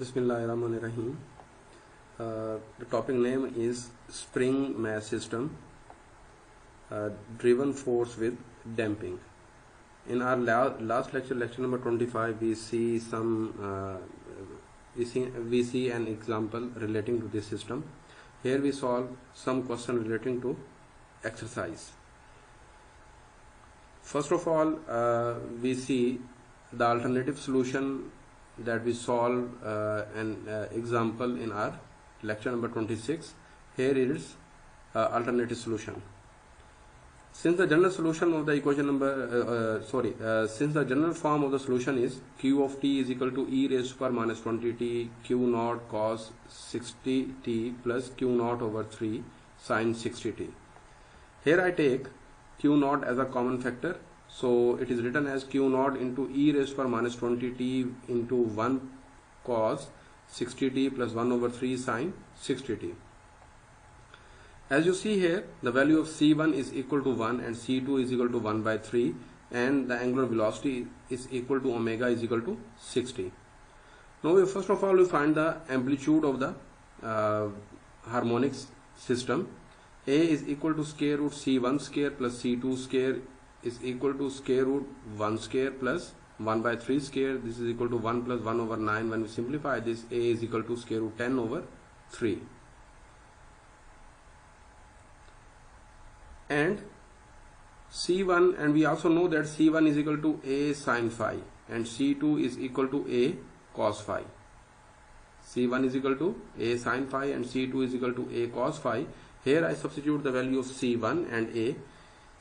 Bismillahirrahmanirrahim. The topic name is spring mass system, driven force with damping. In our last lecture, lecture number 25, we see an example relating to this system. Here we solve some question relating to exercise. First of all, we see the alternative solution that we solve an example in our lecture number 26. Here is alternative solution. Since the general solution of the equation since the general form of the solution is q of t is equal to e raised to power minus 20t q naught cos 60t plus q naught over 3 sin 60t. Here I take q naught as a common factor, so it is written as q naught into e raised to power minus 20t into 1 cos 60t plus 1 over 3 sin 60t. As you see here, the value of c1 is equal to 1 and c2 is equal to 1 by 3, and the angular velocity is equal to omega is equal to 60. Now first of all we find the amplitude of the harmonics system. A is equal to square root c1 square plus c2 square is equal to square root 1 square plus 1 by 3 square. This is equal to 1 plus 1 over 9. When we simplify this, A is equal to square root 10 over 3. And C1, and we also know that C1 is equal to A sin phi and C2 is equal to A cos phi. C1 is equal to A sin phi and C2 is equal to A cos phi. Here I substitute the value of C1 and A.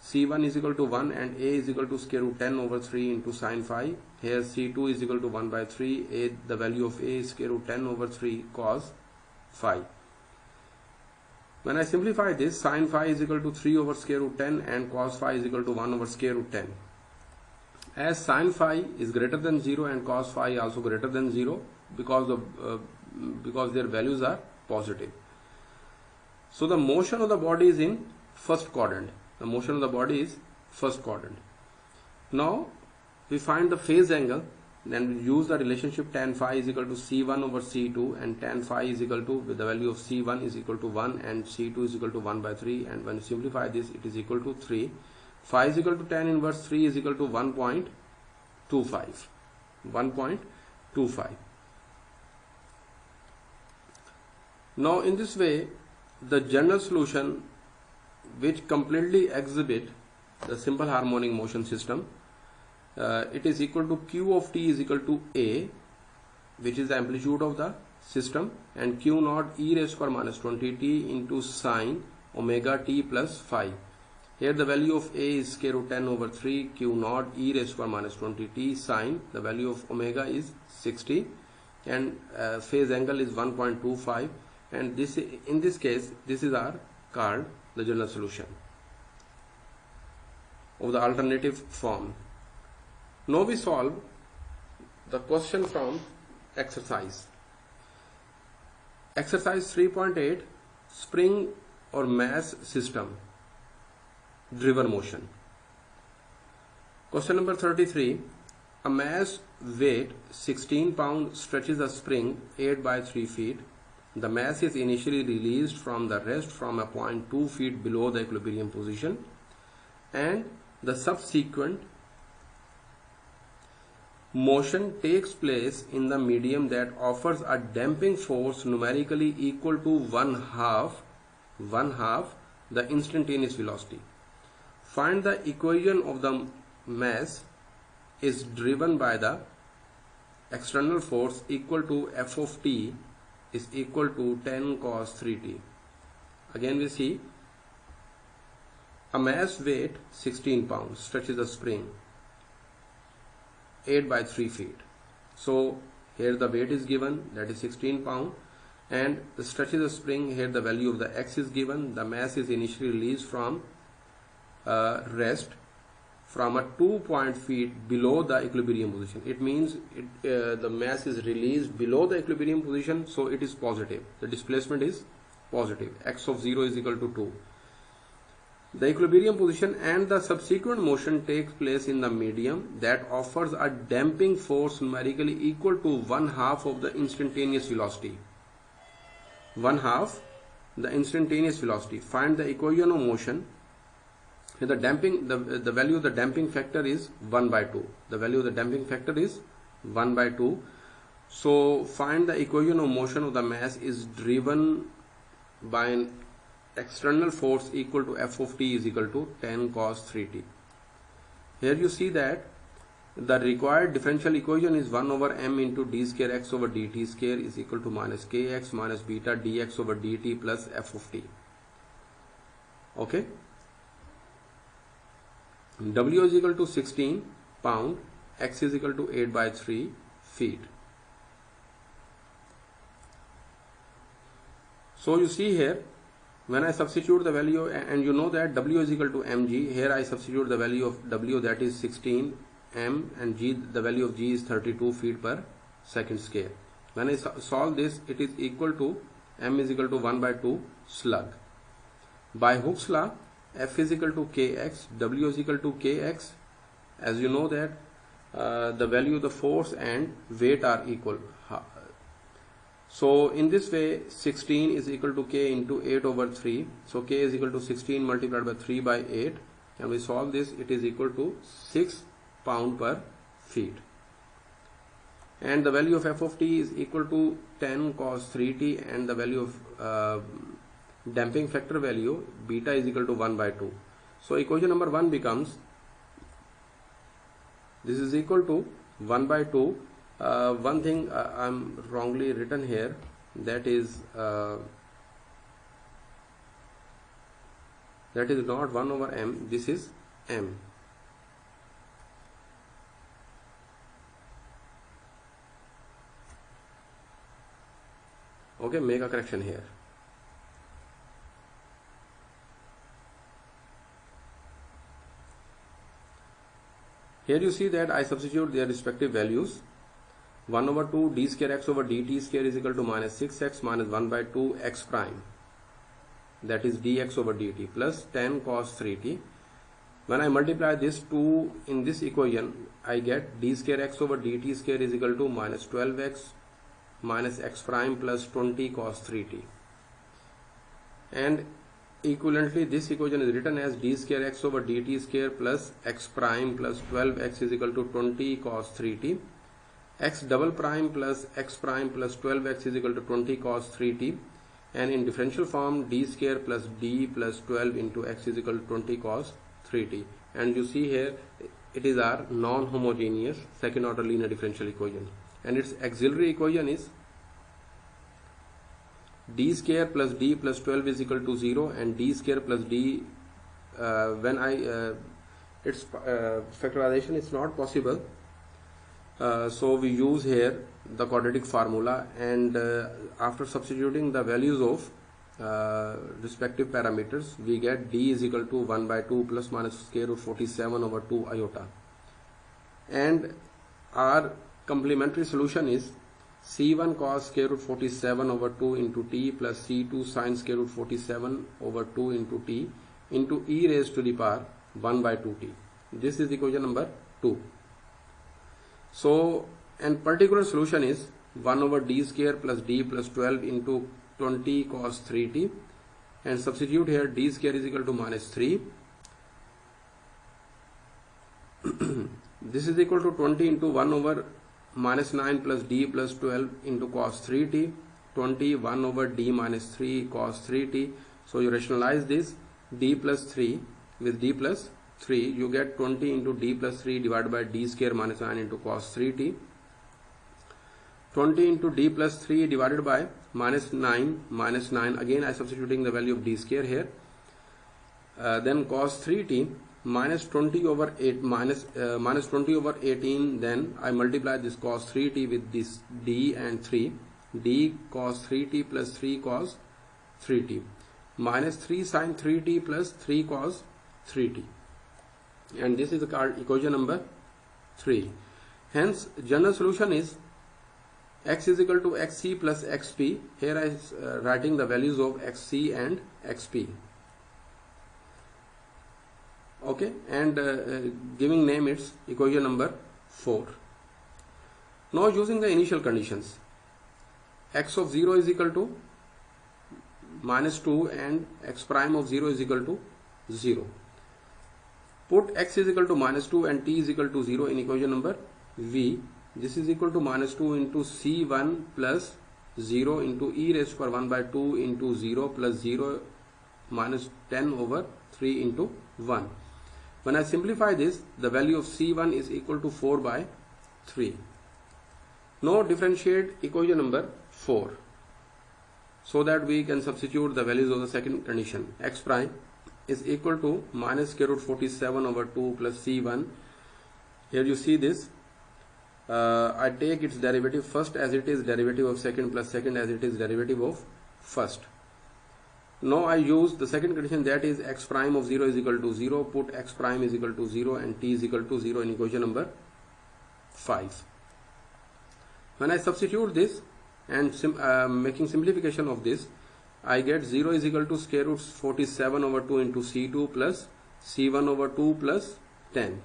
C1 is equal to 1 and A is equal to square root 10 over 3 into sin phi. Here C2 is equal to 1 by 3. The value of A is square root 10 over 3 cos phi. When I simplify this, sin phi is equal to 3 over square root 10 and cos phi is equal to 1 over square root 10. As sin phi is greater than 0 and cos phi also greater than 0 because their values are positive. So the motion of the body is in first quadrant. The motion of the body is first quadrant. Now we find the phase angle, then we use the relationship tan phi is equal to c1 over c2 and tan phi is equal to, with the value of c1 is equal to 1 and c2 is equal to 1 by 3, and when you simplify this it is equal to 3. Phi is equal to tan inverse 3 is equal to 1.25. 1.25. Now in this way, the general solution which completely exhibit the simple harmonic motion system, it is equal to q of t is equal to A, which is the amplitude of the system, and q naught e raised to power minus 20t into sine omega t plus phi. Here the value of A is square root 10 over 3 q naught e raised to power minus 20t sine, the value of omega is 60, and phase angle is 1.25, and this, in this case, this is called the general solution of the alternative form. Now we solve the question from exercise. Exercise 3.8, spring or mass system, driven motion. Question number 33, a mass weight 16 pound stretches a spring 8 by 3 feet. The mass is initially released from the rest from a point 2 feet below the equilibrium position, and the subsequent motion takes place in the medium that offers a damping force numerically equal to one half the instantaneous velocity. Find the equation of the mass is driven by the external force equal to f of t is equal to 10 cos 3t. Again we see a mass weight 16 pounds stretches a spring 8 by 3 feet. So here the weight is given, that is 16 pound, and the stretches a spring. Here the value of the x is given. The mass is initially released from rest from a 2 feet below the equilibrium position. It means the mass is released below the equilibrium position, so it is positive. The displacement is positive. X of 0 is equal to 2. The equilibrium position and the subsequent motion takes place in the medium that offers a damping force numerically equal to 1/2 of the instantaneous velocity. 1/2 the instantaneous velocity. Find the equation of motion. The value of the damping factor is 1/2. The value of the damping factor is 1/2. So find the equation of motion of the mass is driven by an external force equal to F of t is equal to 10 cos 3t. Here you see that the required differential equation is 1 over m into d square x over dt square is equal to minus kx minus beta dx over dt plus f of t. Okay. W is equal to 16 pound, x is equal to 8/3 feet. So you see here, when I substitute the value, and you know that W is equal to mg, here I substitute the value of W, that is 16 m, and g, the value of g is 32 feet per second square. When I solve this, it is equal to m is equal to 1/2 slug. By Hooke's law, F is equal to kx, W is equal to kx. As you know that the value of the force and weight are equal. So in this way, 16 is equal to k into 8/3. So k is equal to 16 multiplied by 3/8. And we solve this, it is equal to 6 pound per feet. And the value of f of t is equal to 10 cos 3t, and the value of damping factor value beta is equal to 1/2. So equation number 1 becomes, this is equal to 1/2. One thing I'm wrongly written here, that is not 1 over m, this is m. Okay, make a correction here. Here you see that I substitute their respective values. 1/2 d square x over dt square is equal to minus 6x minus 1/2 x prime, that is dx over dt, plus 10 cos 3t. When I multiply this 2 in this equation, I get d square x over dt square is equal to minus 12x minus x prime plus 20 cos 3t. And equivalently, this equation is written as d square x over dt square plus x prime plus 12x is equal to 20 cos 3t. X double prime plus x prime plus 12x is equal to 20 cos 3t, and in differential form d square plus d plus 12 into x is equal to 20 cos 3t. And you see here, it is our non-homogeneous second order linear differential equation, and its auxiliary equation is d square plus d plus 12 is equal to 0, and d square plus d, its factorization is not possible. So we use here the quadratic formula, and after substituting the values of respective parameters, we get d is equal to 1/2 plus minus square root 47 over 2 iota. And our complementary solution is c1 cos square root 47 over 2 into t plus c2 sin square root 47 over 2 into t into e raised to the power 1/2t. This is equation number 2. So, and particular solution is 1 over d square plus d plus 12 into 20 cos 3t, and substitute here d square is equal to minus 3. This is equal to 20 into 1 over minus 9 plus d plus 12 into cos 3t, 20 1 over d minus 3 cos 3t. So you rationalize this, d plus 3 with d plus 3, you get 20 into d plus 3 divided by d square minus 9 into cos 3t. 20 into d plus 3 divided by minus 9, again I substituting the value of d square here. Then cos 3t minus 20 over 8 minus 20 over 18, then I multiply this cos 3t with this d and 3, d cos 3t plus 3 cos 3t minus 3 sin 3t plus 3 cos 3t. And this is called equation number 3. Hence, general solution is x is equal to xc plus xp. Here I am writing the values of xc and xp. okay, and giving name its equation number 4. Now using the initial conditions, x of 0 is equal to -2 and x prime of 0 is equal to 0. Put x is equal to -2 and t is equal to 0 in equation number v. This is equal to -2 into c1 plus 0 into e raised to power 1 by 2 into 0 plus 0 minus 10 over 3 into 1. When I simplify this, the value of c1 is equal to 4 by 3. Now differentiate equation number 4 so that we can substitute the values of the second condition. X prime is equal to minus square root 47 over 2 plus c1. Here you see this. I take its derivative first as it is derivative of second plus second as it is derivative of first. Now I use the second condition, that is x prime of 0 is equal to 0. Put x prime is equal to 0 and t is equal to 0 in equation number 5. When I substitute this and making simplification of this, I get 0 is equal to square root 47 over 2 into c2 plus c1 over 2 plus 10.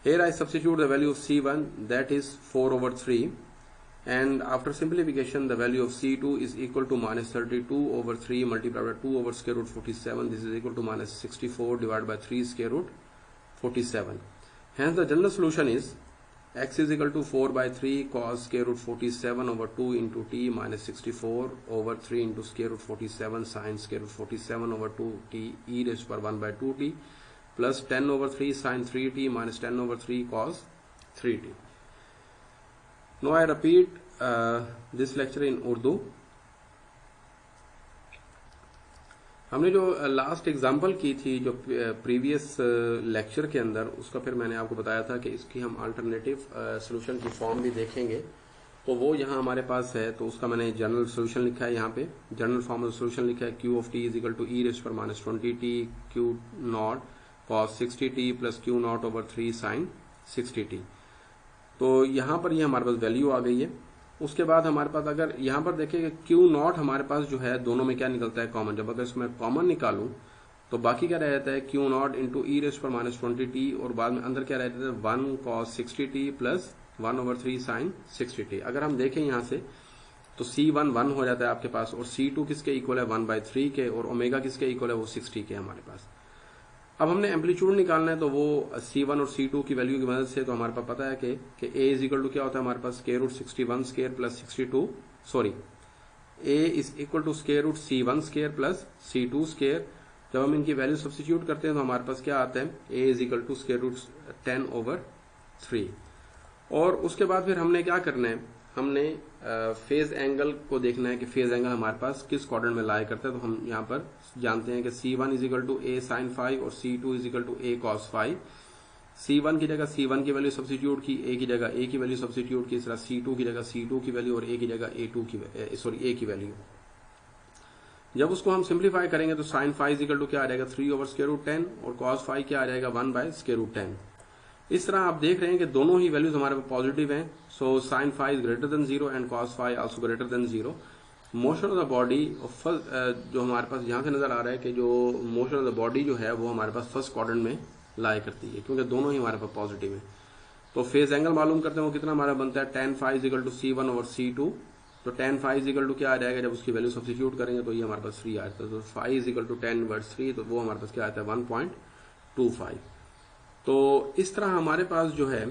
Here I substitute the value of c1, that is 4 over 3, and after simplification the value of c2 is equal to minus 32 over 3 multiplied by 2 over square root 47. This is equal to minus 64 divided by 3 square root 47. Hence the general solution is x is equal to 4 by 3 cos square root 47 over 2 into t minus 64 over 3 into square root 47 sin square root 47 over 2t e raised to power 1 by 2t plus 10 over 3 sin 3t minus 10 over 3 cos 3t. Now I repeat this lecture in Urdu. हमने जो last example की थी जो previous lecture के अंदर, उसका फिर मैंने आपको बताया था कि इसकी हम अल्टरनेटिव सोल्यूशन की फॉर्म भी देखेंगे, तो वो यहाँ हमारे पास है। तो उसका मैंने जनरल सोल्यूशन लिखा है, यहाँ पे जनरल फॉर्म ऑफ सोल्यूशन लिखा है q of t is equal to e raise पर minus 20t q not cos 60t plus q not over 3 sin 60t। तो यहाँ पर ये हमारे पास वैल्यू आ गई है। उसके बाद हमारे पास अगर यहाँ पर देखें Q नॉट हमारे पास जो है दोनों में क्या निकलता है कॉमन, जब अगर इसमें कॉमन निकालूं तो बाकी क्या रह जाता है Q not into E rays पर माइनस 20t और बाद में अंदर क्या रहता है 1 cos 60t plus 1 over 3 sin 60t। अगर हम देखें यहाँ से तो C1 1 हो जाता है आपके पास और C2 किसके इक्वल है 1/3 के और ओमेगा किसके इक्वल है वो 60 के हमारे पास। अब हमने एम्पलीट्यूड निकालना है तो वो C1 और C2 की वैल्यू की मदद से तो हमारे पास पता है कि A इज इक्वल टू क्या होता है हमारे पास square root 61 square plus 62 sorry A is equal to square root C1 square plus C2 square. जब हम इनकी वैल्यू सब्स्टिट्यूट करते हैं तो हमारे पास क्या आता है A is equal to square root 10 over 3। और उसके बाद फिर हमने क्या करना है, हमने फेज एंगल को देखना है कि फेज एंगल हमारे पास किस क्वाड्रेंट में लाई करता है। तो हम यहाँ पर जानते हैं कि C1 is equal to A sin 5 और C2 is equal to A cos 5। C1 की जगह C1 की वैल्यू सब्स्टिट्यूट की, A की जगह A की वैल्यू सब्स्टिट्यूट की, इस तरह C2 की जगह C2 की वैल्यू और A की जगह A की वैल्यू। जब उसको हम सिंप्लीफाई करेंगे तो sin 5 इज इक्वल टू क्या आ जाएगा 3 over स्क्वायर रूट 10 और cos 5 क्या आ जाएगा 1 by स्क्वायर रूट 10। इस तरह आप देख रहे हैं कि दोनों ही वैल्यूज हमारे पास पॉजिटिव हैं। सो sin 5 is greater than 0 and cos 5 also greater than 0। Motion of the body जो हमारे पास यहाँ से नजर आ रहा है कि जो मोशन ऑफ द बॉडी जो है वो हमारे पास फर्स्ट क्वाड्रेंट में लाई करती है क्योंकि दोनों ही हमारे पास पॉजिटिव है। तो फेज एंगल मालूम करते हैं वो कितना हमारा बनता है tan phi equal to C1 over C2। तो tan phi इक्वल टू क्या आ जाएगा, जब उसकी वैल्यू सब्स्टिट्यूट करेंगे तो ये हमारे पास 3 आता है। तो phi इक्वल टू 10/3 तो वो हमारे पास क्या आता है 1.25। तो इस तरह हमारे पास जो है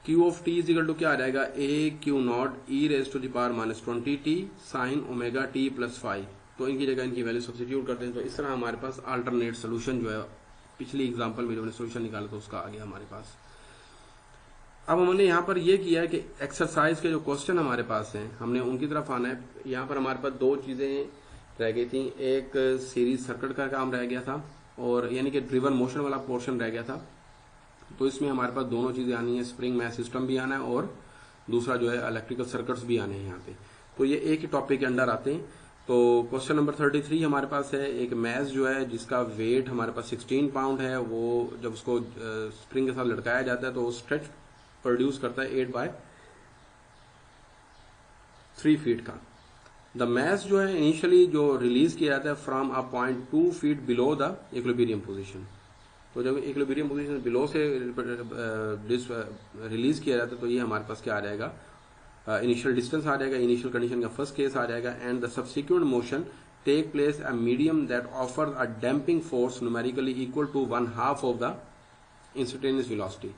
Q of t is equal to क्या आ जाएगा A Q nought e raise to the power minus 20t sine omega t plus 5। तो इनकी जगह इनकी वैल्यू सब्स्टिट्यूट करते हैं। तो इस तरह हमारे पास अल्टरनेट सोल्यूशन जो है पिछली एग्जांपल में जो हमने सोल्यूशन निकाला तो उसका आ गया हमारे पास। अब हमने यहाँ पर यह किया है कि एक्सरसाइज के जो क्वेश्चन हमारे पास हैं हमने उनकी तरफ आना है। यहाँ पर हमारे पास दो चीजें रह गई थी, एक सीरीज सर्किट का काम रह गया था और यानी कि ड्रिवन मोशन वाला पोर्शन रह गया था। तो इसमें हमारे पास दोनों चीजें आनी है, स्प्रिंग मैथ सिस्टम भी आना है और दूसरा जो है इलेक्ट्रिकल सर्किट्स भी आने हैं यहाँ पे। तो ये एक ही टॉपिक के अंडर आते हैं। तो क्वेश्चन नंबर 33 हमारे पास है एक मैथ जो है जिसका वेट हमारे पास 16 पाउंड है। वो जब उसको स्प्रिंग के साथ लटकाया जाता है तो वो स्ट्रेच प्रोड्यूस करता है 8/3 फीट का। द मैथ जो है इनिशियली जो रिलीज किया जाता है from a point 2 feet below the equilibrium position. तो जब इक्विलिब्रियम पोजीशन बिलो से रिलीज किया जाता है तो ये हमारे पास क्या आ जाएगा, इनिशियल डिस्टेंस आ जाएगा, इनिशियल कंडीशन का फर्स्ट केस आ जाएगा, and the subsequent motion take place a medium that offer a damping force numerically equal to 1/2 of the instantaneous velocity.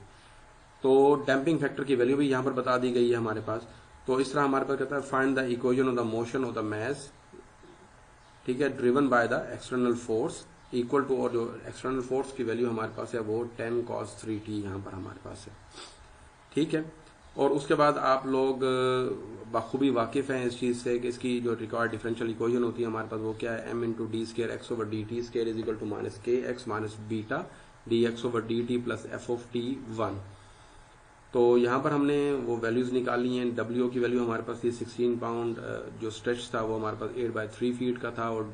तो डैम्पिंग फैक्टर की वैल्यू भी यहाँ पर बता दी गई है हमारे पास। तो इस तरह हमारे पास कहता है find the equation of the motion of the mass, ठीक है, driven by the external force equal to, और जो एक्सटर्नल फोर्स की वैल्यू हमारे पास है वो 10 cos 3t यहाँ पर हमारे पास है, ठीक है। और उसके बाद आप लोग बखूबी वाकिफ हैं इस चीज से कि इसकी जो रिक्वायर्ड डिफरेंशियल इक्वेशन होती है हमारे पास वो क्या है, m into d square x over d t square is equal to minus k x minus beta d x over d t plus f of t 1। तो यहाँ पर हमने वो वैल्यूज निकाली हैं। डब्ल्यू की वैल्यू हमारे पास थी 16 पाउंड, जो स्ट्रेच था वो हमारे पास 8/3 फीट का था, और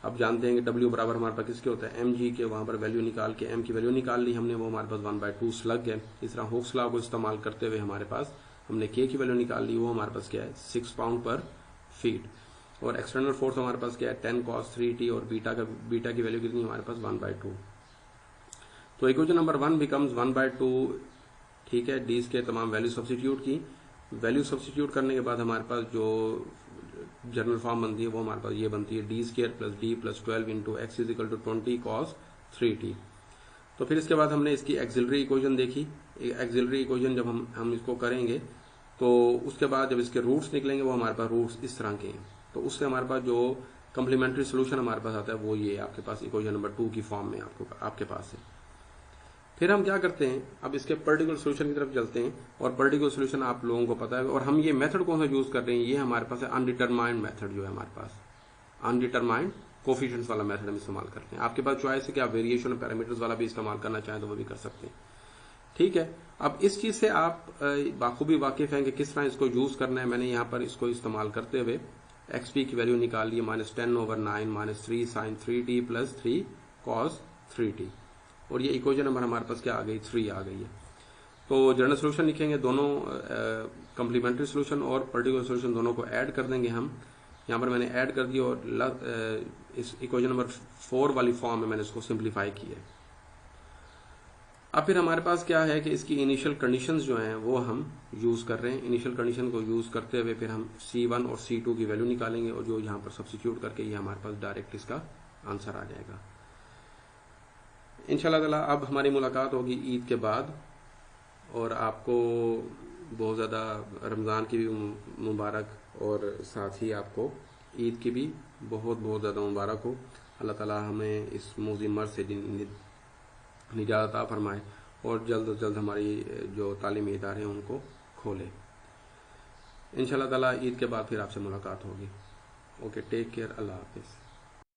अब जानते हैं कि डब्ल्यू बराबर हमारे पास किसके होता है, एम जी के। वहां पर वैल्यू निकाल के एम की वैल्यू निकाल ली हमने, वो हमारे पास 1/2 स्लग है। इस तरह हुक्स लॉ को इस्तेमाल करते हुए हमारे पास हमने के की वैल्यू निकाल ली, वो हमारे पास क्या है 6 पाउंड पर फीट। और एक्सटर्नल फोर्स हमारे पास क्या है 10 cos 3t, और बीटा की वैल्यू कितनी हमारे पास 1/2। तो इक्वेशन नंबर 1 बिकम्स 1/2, ठीक है। डी के तमाम वैल्यू सब्सिट्यूट की, वैल्यू सब्सिट्यूट करने के बाद हमारे पास जो जनरल फॉर्म बनती है वो हमारे पास ये बनती है D square plus D plus 12 into x is equal to 20 cos 3t। तो फिर इसके बाद हमने इसकी एक्सिलरी इक्वेशन देखी। एक्सिलरी इक्वेशन जब हम इसको करेंगे तो उसके बाद जब इसके रूट्स निकलेंगे वो हमारे पास रूट्स इस तरह के हैं, तो उससे हमारे पास जो कम्प्लीमेंट्री सोल्यूशन हमारे पास आता है वो ये आपके पास इक्वेशन नंबर 2 की फॉर्म में आपके पास है। फिर हम क्या करते हैं, अब इसके पर्टिकुलर सोल्यूशन की तरफ चलते हैं, और पर्टिकुलर सोल्यूशन आप लोगों को पता है। और हम ये मेथड कौन सा यूज कर रहे हैं, ये हमारे पास है अनडिटरमाइंड मेथड, जो है हमारे पास अनडिटरमाइंड कोफिशिएंट्स वाला मेथड हम इस्तेमाल करते हैं। आपके पास चॉइस है कि आप वेरिएशन पैरामीटर्स वाला भी इस्तेमाल करना चाहें तो वो भी कर सकते हैं, ठीक है। अब इस चीज से आप बाखूबी वाकिफ हैं कि किस तरह इसको यूज करना है। मैंने यहाँ पर इसको इस्तेमाल करते हुए एक्सपी की वैल्यू निकाल ली, -10/9 -3 sin 3t plus 3 cos 3t, और ये इक्वेशन नंबर हमारे पास क्या आ गई 3 आ गई है। तो जनरल सोल्यूशन लिखेंगे, दोनों कम्प्लीमेंट्री सोल्यूशन और पर्टिकुलर सोल्यूशन दोनों को ऐड कर देंगे हम। यहाँ पर मैंने ऐड कर दिया, और इस इक्वेशन नंबर 4 वाली फॉर्म में मैंने इसको सिंप्लीफाई किया है। अब फिर हमारे पास क्या है कि इसकी इनिशियल कंडीशंस जो हैं वो हम यूज कर रहे हैं। इनिशियल कंडीशन को यूज करते हुए फिर हम C1 और C2 की वैल्यू निकालेंगे, और जो यहाँ पर सब्स्टिट्यूट करके ये हमारे पास डायरेक्ट इसका आंसर आ जाएगा इंशाल्लाह ताला। अब हमारी मुलाकात होगी ईद के बाद, और आपको बहुत ज़्यादा रमज़ान की भी मुबारक, और साथ ही आपको ईद की भी बहुत बहुत ज़्यादा मुबारक हो। अल्लाह ताला हमें इस मुज़िम मर्ज़ से निजात अता फरमाए, और जल्द से जल्द हमारी जो तालीमी इदारे हैं उनको खोले। इंशाल्लाह ताला ईद के बाद फिर आपसे मुलाकात होगी। ओके, टेक केयर, अल्लाह हाफिज़।